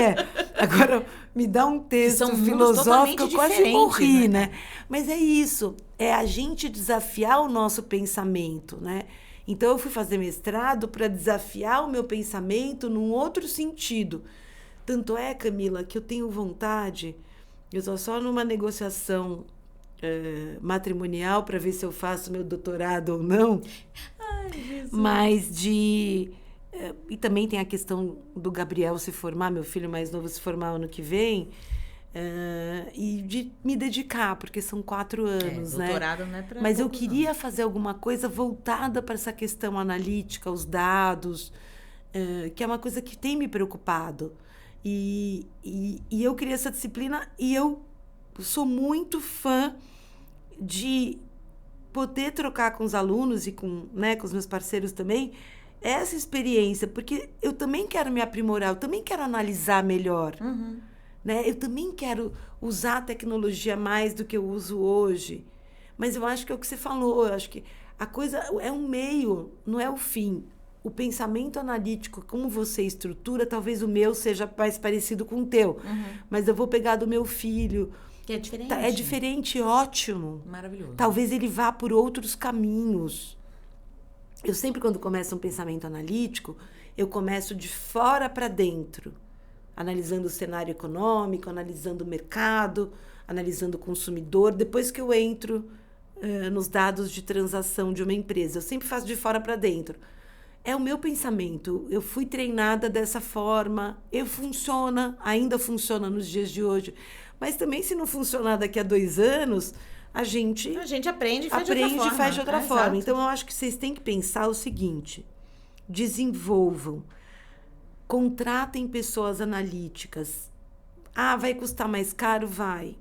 agora me dá um texto filosófico, eu quase morri, né? Mas é isso, é a gente desafiar o nosso pensamento, né? Então, eu fui fazer mestrado para desafiar o meu pensamento num outro sentido. Tanto é, Camila, que eu tenho vontade, eu estou só numa negociação matrimonial para ver se eu faço meu doutorado ou não. Ai, Jesus. Mas e também tem a questão do Gabriel se formar, meu filho mais novo se formar ano que vem, e de me dedicar, porque são 4 anos, né? Doutorado não é para Mas eu queria fazer alguma coisa voltada para essa questão analítica, os dados, que é uma coisa que tem me preocupado. E eu queria essa disciplina e eu sou muito fã de poder trocar com os alunos e com os meus parceiros também essa experiência, porque eu também quero me aprimorar, eu também quero analisar melhor. Né? Eu também quero usar a tecnologia mais do que eu uso hoje. Mas eu acho que é o que você falou, eu acho que a coisa é um meio, não é o fim. O pensamento analítico, como você estrutura, talvez o meu seja mais parecido com o teu. Mas eu vou pegar do meu filho. Que é diferente. É diferente, ótimo. Maravilhoso. Talvez ele vá por outros caminhos. Eu sempre, quando começo um pensamento analítico, eu começo de fora para dentro. Analisando o cenário econômico, analisando o mercado, analisando o consumidor. Depois que eu entro nos dados de transação de uma empresa, eu sempre faço de fora para dentro. É o meu pensamento. Eu fui treinada dessa forma. Ainda funciona nos dias de hoje. Mas também, se não funcionar daqui a 2 anos, a gente aprende e faz de outra forma. Exato. Então, eu acho que vocês têm que pensar o seguinte. Desenvolvam. Contratem pessoas analíticas. Vai custar mais caro? Vai.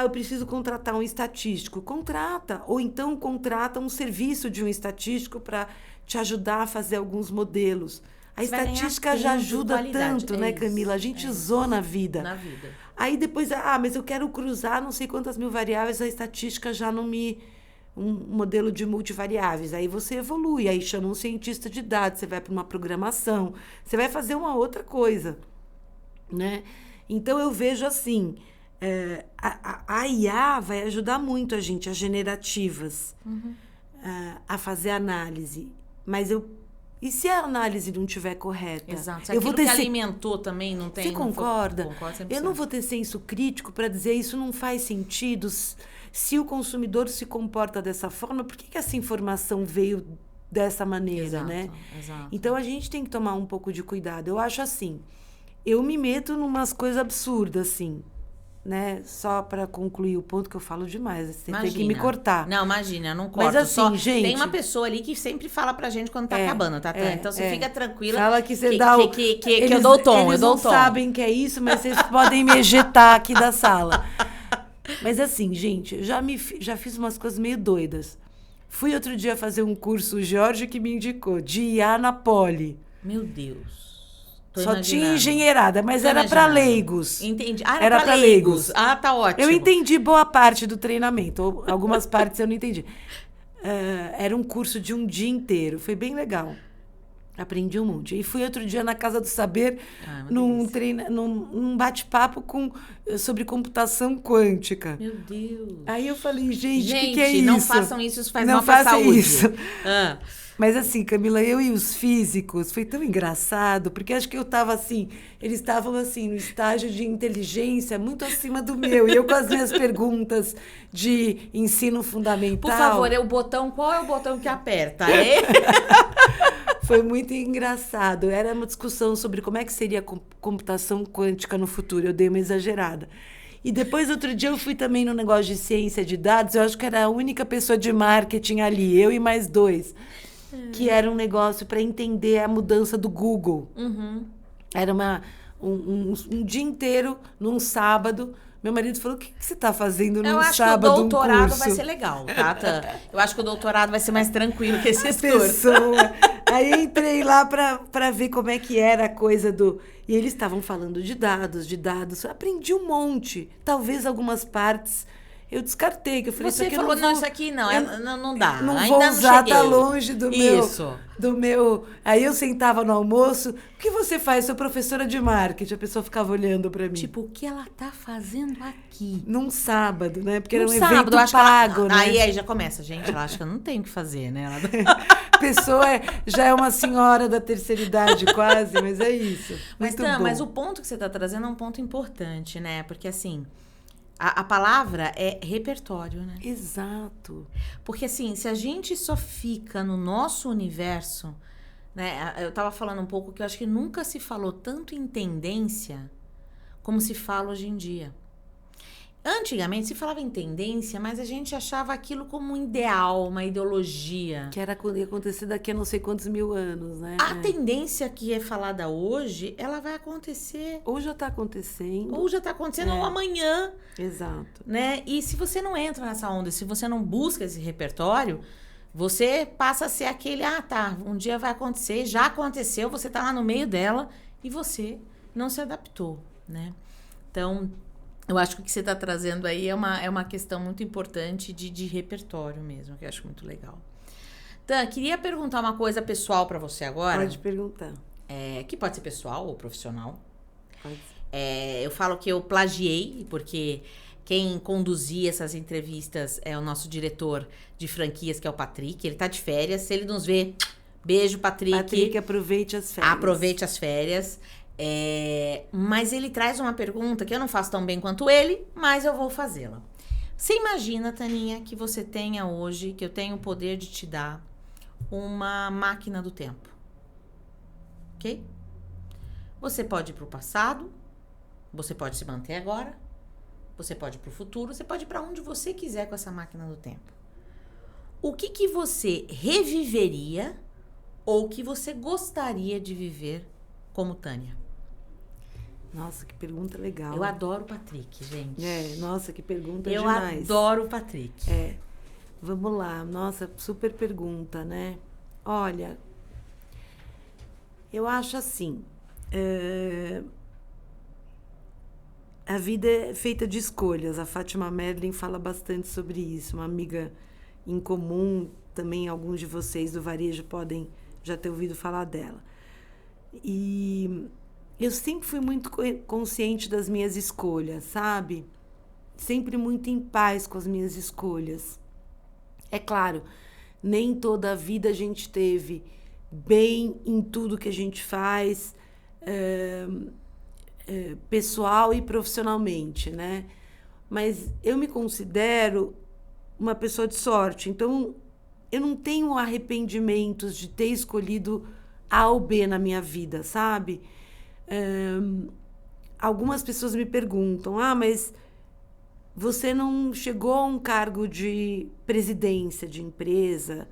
Eu preciso contratar um estatístico. Contrata. Ou então contrata um serviço de um estatístico para te ajudar a fazer alguns modelos. A estatística já ajuda tanto, né, Camila? A gente usou na vida. Aí depois, mas eu quero cruzar não sei quantas mil variáveis, a estatística já não me... Um modelo de multivariáveis. Aí você evolui, aí chama um cientista de dados, você vai para uma programação, você vai fazer uma outra coisa, né? Então, eu vejo assim, a IA vai ajudar muito a gente, as generativas, a fazer análise. Mas e se a análise não estiver correta? Exato. Se aquilo que alimentou também não tem... Você concorda? Concordo 100%. Eu não vou ter senso crítico para dizer isso não faz sentido. Se o consumidor se comporta dessa forma, por que essa informação veio dessa maneira, né? Exato. Então, a gente tem que tomar um pouco de cuidado. Eu acho assim, eu me meto numas coisas absurdas, assim, né? Só para concluir o ponto, que eu falo demais, você tem que me cortar. Não, imagina, eu não corto. Mas assim, gente... Tem uma pessoa ali que sempre fala pra gente quando tá acabando, tá? Então, você fica tranquila. Fala que você dá o... que eu dou o tom, eles não sabem que é isso, mas vocês podem me ejetar aqui da sala. Mas assim, gente, eu já fiz umas coisas meio doidas. Fui outro dia fazer um curso, o Jorge que me indicou, de IA na Poli. Meu Deus. Só tinha engenheirada, mas era para leigos. Entendi. Era para leigos. Tá ótimo. Eu entendi boa parte do treinamento, algumas partes eu não entendi. Era um curso de um dia inteiro, foi bem legal. Aprendi um monte. E fui outro dia na Casa do Saber, num bate-papo sobre computação quântica. Meu Deus. Aí eu falei, gente, o que é isso? Não façam isso faz mal pra saúde. Não façam isso. Mas assim, Camila, eu e os físicos, foi tão engraçado, porque acho que eu estava assim, eles estavam assim, no estágio de inteligência muito acima do meu, e eu com as minhas perguntas de ensino fundamental. Por favor, qual é o botão que aperta? Foi muito engraçado. Era uma discussão sobre como é que seria a computação quântica no futuro. Eu dei uma exagerada. E depois, outro dia, eu fui também no negócio de ciência de dados. Eu acho que era a única pessoa de marketing ali, eu e mais 2. Que era um negócio para entender a mudança do Google. Era um dia inteiro, num sábado. Meu marido falou, o que você está fazendo num sábado, um curso? Eu acho que o doutorado vai ser legal, tá? Eu acho que o doutorado vai ser mais tranquilo que esse curso. Aí entrei lá para ver como é que era a coisa do... E eles estavam falando de dados. Eu aprendi um monte. Talvez algumas partes eu descartei. Que eu falei, você falou, isso aqui não dá. Não ainda vou não usar, cheguei. Tá longe do Isso. meu... Aí eu sentava no almoço. O que você faz? Sou professora de marketing. A pessoa ficava olhando para mim. Tipo, o que ela tá fazendo aqui? Num sábado, né? Porque era um sábado, evento pago, né? Aí já começa, gente. Ela acha que eu não tenho o que fazer, né? A pessoa já é uma senhora da terceira idade quase, mas é isso. Mas o ponto que você tá trazendo é um ponto importante, né? Porque assim... A palavra é repertório, né? Exato. Porque, assim, se a gente só fica no nosso universo, né? Eu tava falando um pouco que eu acho que nunca se falou tanto em tendência como se fala hoje em dia. Antigamente se falava em tendência, mas a gente achava aquilo como um ideal, uma ideologia. Que ia acontecer daqui a não sei quantos mil anos, né? A tendência que é falada hoje, ela vai acontecer. Ou já está acontecendo. Ou amanhã. Exato. Né? E se você não entra nessa onda, se você não busca esse repertório, Você passa a ser aquele, tá, um dia vai acontecer, já aconteceu, você tá lá no meio dela e você não se adaptou, né? Então, eu acho que o que você está trazendo aí é uma questão muito importante de repertório mesmo, que eu acho muito legal. Tan, queria perguntar uma coisa pessoal para você agora. Pode perguntar. Que pode ser pessoal ou profissional. Pode ser. Eu falo que eu plagiei, porque quem conduzia essas entrevistas é o nosso diretor de franquias, que é o Patrick. Ele tá de férias. Se ele nos vê, beijo, Patrick. Patrick, aproveite as férias. Aproveite as férias. Mas ele traz uma pergunta que eu não faço tão bem quanto ele, mas eu vou fazê-la. Você imagina, Taninha, que você tenha hoje, que eu tenho o poder de te dar uma máquina do tempo. Ok? Você pode ir para o passado, você pode se manter agora, você pode ir para o futuro, você pode ir para onde você quiser com essa máquina do tempo. O que você reviveria ou que você gostaria de viver como Tânia? Nossa, que pergunta legal. Eu adoro o Patrick, gente. Nossa, que pergunta eu demais. Eu adoro o Patrick. Vamos lá. Nossa, super pergunta, né? Olha, eu acho assim, a vida é feita de escolhas. A Fátima Merlin fala bastante sobre isso. Uma amiga em comum, também alguns de vocês do varejo podem já ter ouvido falar dela. E eu sempre fui muito consciente das minhas escolhas, sabe? Sempre muito em paz com as minhas escolhas. É claro, nem toda a vida a gente teve bem em tudo que a gente faz, pessoal e profissionalmente, né? Mas eu me considero uma pessoa de sorte, então eu não tenho arrependimentos de ter escolhido A ou B na minha vida, sabe? Algumas pessoas me perguntam, mas você não chegou a um cargo de presidência de empresa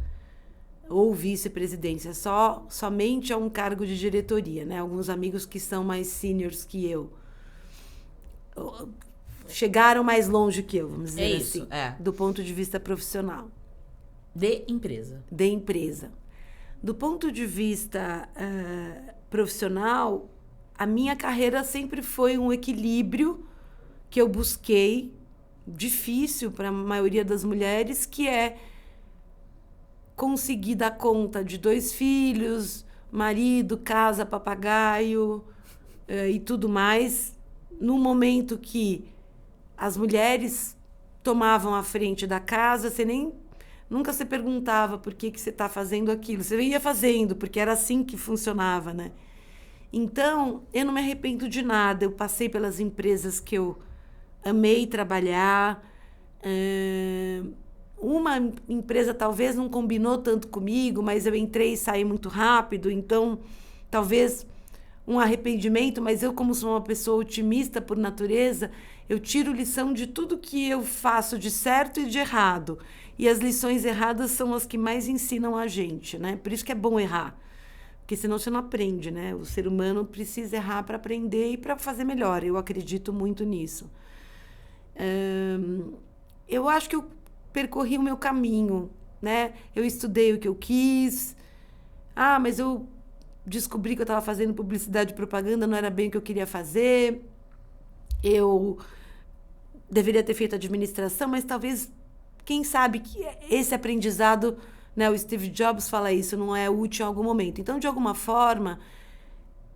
ou vice-presidência, somente a um cargo de diretoria, né? Alguns amigos que são mais seniors que eu chegaram mais longe que eu, vamos dizer assim, do ponto de vista profissional. De empresa. De empresa. Do ponto de vista profissional, a minha carreira sempre foi um equilíbrio que eu busquei, difícil para a maioria das mulheres, que é conseguir dar conta de 2 filhos, marido, casa, papagaio e tudo mais, no momento que as mulheres tomavam a frente da casa, nunca se perguntava por que você está fazendo aquilo. Você ia fazendo, porque era assim que funcionava, né? Então, eu não me arrependo de nada. Eu passei pelas empresas que eu amei trabalhar. Uma empresa talvez não combinou tanto comigo, mas eu entrei e saí muito rápido. Então, talvez um arrependimento, mas eu, como sou uma pessoa otimista por natureza, eu tiro lição de tudo que eu faço de certo e de errado. E as lições erradas são as que mais ensinam a gente, né? Por isso que é bom errar. Porque senão você não aprende, né? O ser humano precisa errar para aprender e para fazer melhor. Eu acredito muito nisso. Eu acho que eu percorri o meu caminho, né? Eu estudei o que eu quis. Mas eu descobri que eu estava fazendo publicidade e propaganda, não era bem o que eu queria fazer. Eu deveria ter feito administração, mas talvez, quem sabe, que esse aprendizado, né, o Steve Jobs fala isso, não é útil em algum momento. Então, de alguma forma,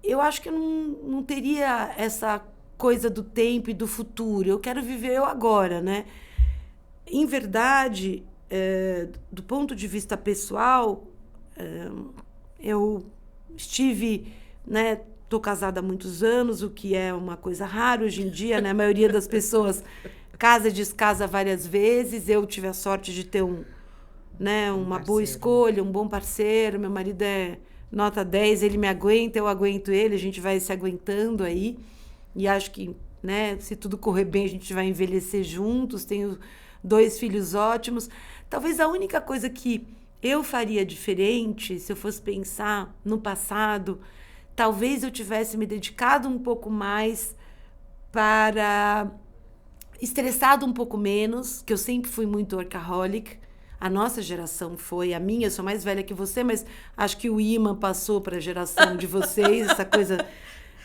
eu acho que eu não teria essa coisa do tempo e do futuro. Eu quero viver o agora, né? Em verdade, do ponto de vista pessoal, eu estive, né, estou casada há muitos anos, o que é uma coisa rara hoje em dia, né? A maioria das pessoas casa e descasa várias vezes. Eu tive a sorte de ter uma boa escolha, um bom parceiro. Meu marido é nota 10, ele me aguenta, eu aguento ele, a gente vai se aguentando aí. E acho que, né, se tudo correr bem, a gente vai envelhecer juntos. Tenho 2 filhos ótimos. Talvez a única coisa que eu faria diferente, se eu fosse pensar no passado, talvez eu tivesse me dedicado um pouco mais estressado um pouco menos, que eu sempre fui muito workaholic. A nossa geração foi, a minha, eu sou mais velha que você, mas acho que o imã passou para a geração de vocês, essa coisa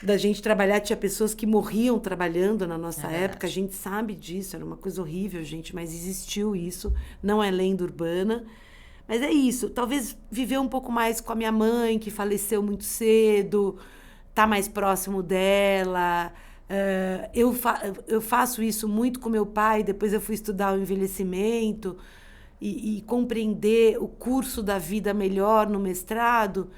da gente trabalhar. Tinha pessoas que morriam trabalhando na nossa época, a gente sabe disso, era uma coisa horrível, gente, mas existiu isso, não é lenda urbana. Mas é isso, talvez viver um pouco mais com a minha mãe, que faleceu muito cedo, tá mais próximo dela. Eu faço isso muito com meu pai, depois eu fui estudar o envelhecimento e compreender o curso da vida melhor no mestrado.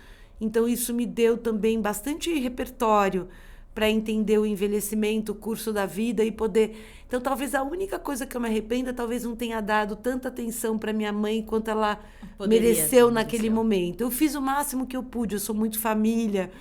Então, isso me deu também bastante repertório para entender o envelhecimento, o curso da vida e poder... Então, talvez a única coisa que eu me arrependa, talvez não tenha dado tanta atenção para minha mãe quanto ela mereceu naquele momento. Eu fiz o máximo que eu pude, eu sou muito família,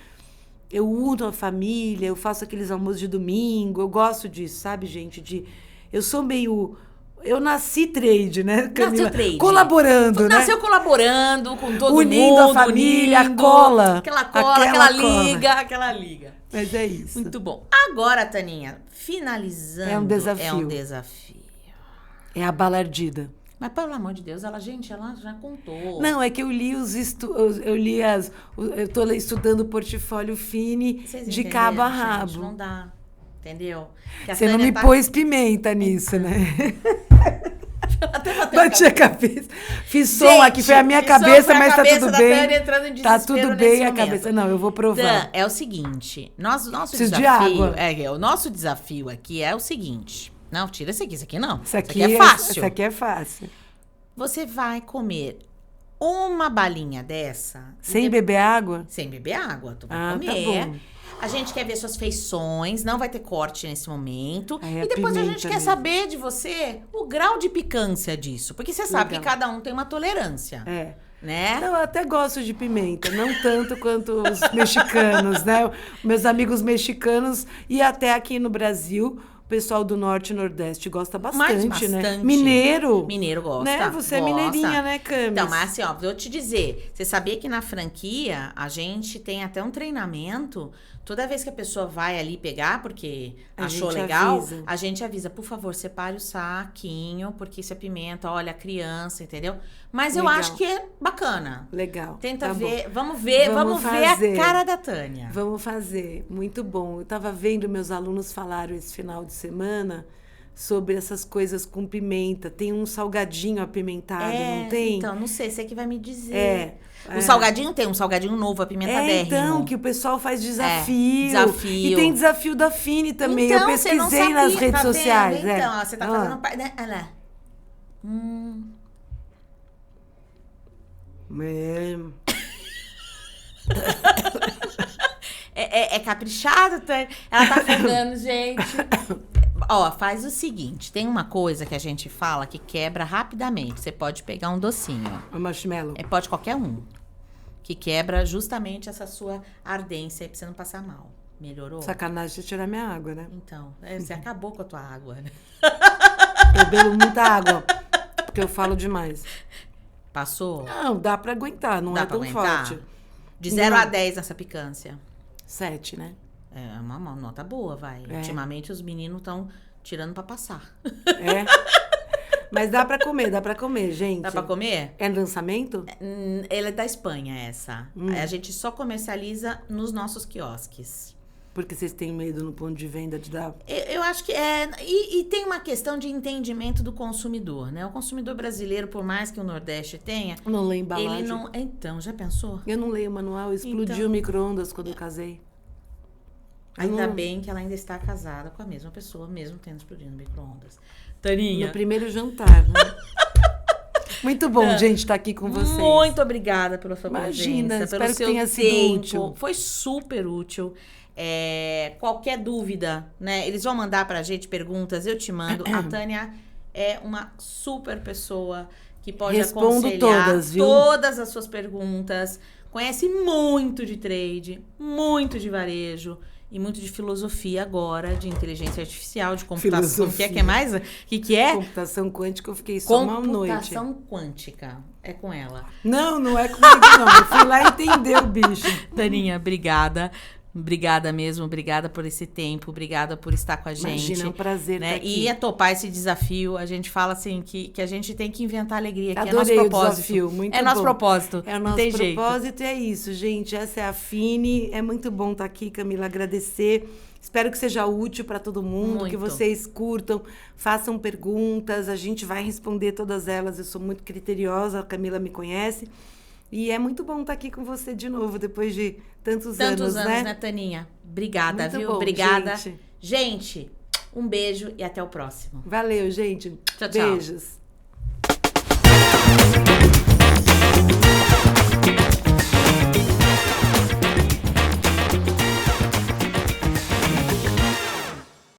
eu uno a família, eu faço aqueles almoços de domingo, eu gosto disso, sabe, gente? Eu sou meio... Eu nasci trade, né, Camila? Nasceu trade. Colaborando, né? Nasceu colaborando com todo unindo mundo. A família, unindo, a cola. Aquela liga. Mas é isso. Muito bom. Agora, Taninha, finalizando. É um desafio. É um desafio. É a balardida. Mas, pelo amor de Deus, ela já contou. Não, é que eu li eu tô estudando o portfólio Fini de cabo a rabo. Gente, não dá. Entendeu? Você não me pôs pimenta nisso, né? Até bati a cabeça. Fiz som aqui, foi a minha cabeça, mas tá tudo bem. Tá tudo bem a cabeça. Não, eu vou provar. Dan, é o seguinte, nosso Preciso desafio... de água. O nosso desafio aqui é o seguinte. Não, tira esse aqui não. Isso aqui é fácil. Isso aqui é fácil. Você vai comer uma balinha dessa... Sem beber água? Sem beber água, tu vai comer. Tá bom. A gente quer ver suas feições, não vai ter corte nesse momento. E depois a gente quer saber de você o grau de picância disso. Porque você sabe que cada um tem uma tolerância. Né? Não, eu até gosto de pimenta, não tanto quanto os mexicanos, né? Meus amigos mexicanos e até aqui no Brasil, o pessoal do Norte e Nordeste gosta bastante, né? Mineiro gosta. Né? Você é mineirinha, né, Camis? Então, mas assim, ó, vou te dizer, você sabia que na franquia a gente tem até um treinamento. Toda vez que a pessoa vai ali pegar, porque achou legal, a gente avisa, por favor, separe o saquinho, porque isso é pimenta, olha a criança, entendeu? Mas eu acho que é bacana. Legal. Tenta ver, vamos ver a cara da Tânia. Vamos fazer, muito bom. Eu tava vendo, meus alunos falaram esse final de semana sobre essas coisas com pimenta. Tem um salgadinho apimentado, não tem? Então, não sei, você que vai me dizer. O salgadinho tem um salgadinho novo, apimentadérrimo. Então, que o pessoal faz desafio. Desafio. E tem desafio da Fini também. Então, eu pesquisei nas redes sociais. Então, ó, você tá fazendo... Olha lá. É caprichado, tá? Ela tá afogando, gente. Ó, faz o seguinte, tem uma coisa que a gente fala que quebra rapidamente. Você pode pegar um docinho. Um marshmallow. Pode qualquer um. Que quebra justamente essa sua ardência aí pra você não passar mal. Melhorou? Sacanagem você tirar minha água, né? Então, você acabou com a tua água, né? Eu bebo muita água, porque eu falo demais. Passou? Não, dá pra aguentar, não é tão forte. De 0 a 10 nessa picância? 7, né? É uma nota boa, vai. Ultimamente os meninos estão tirando pra passar. Mas dá pra comer, gente. Dá pra comer? É lançamento? Ela é da Espanha, essa. A gente só comercializa nos nossos quiosques. Porque vocês têm medo no ponto de venda de dar? Eu acho que é... E tem uma questão de entendimento do consumidor, né? O consumidor brasileiro, por mais que o Nordeste tenha... Não lê embalagem. Ele não... Então, já pensou? Eu não leio o manual, explodiu o micro-ondas quando eu casei. Ainda bem que ela ainda está casada com a mesma pessoa, mesmo tendo explodido no micro-ondas. Taninha. No primeiro jantar, né? Muito bom, gente, estar aqui com vocês. Muito obrigada pela sua Imagina, presença, pelo seu tenha sido útil. Foi super útil. Qualquer dúvida, né? Eles vão mandar pra gente perguntas, eu te mando. A Tânia é uma super pessoa que pode aconselhar todas as suas perguntas. Conhece muito de trade, muito de varejo e muito de filosofia agora, de inteligência artificial, de computação. O que é mais? O que é? Computação quântica, eu fiquei só uma noite. Computação quântica. É com ela. Não é comigo, não. Eu fui lá entender o bicho. Taninha, obrigada. Obrigada mesmo, obrigada por esse tempo, obrigada por estar com a gente. Imagina, é um prazer estar aqui. E a topar esse desafio, a gente fala assim que a gente tem que inventar alegria, que Adorei é nosso propósito. o desafio, muito é nosso bom. propósito. É o nosso propósito e é isso, gente. Essa é a Fini. É muito bom estar aqui, Camila, agradecer. Espero que seja útil para todo mundo, Muito. que vocês curtam, façam perguntas, a gente vai responder todas elas. Eu sou muito criteriosa, a Camila me conhece. E é muito bom estar aqui com você de novo, depois de tantos anos, né, Taninha? Obrigada, muito viu? bom, Obrigada. gente. Gente, um beijo e até o próximo. Valeu, gente. Tchau, tchau. Beijos.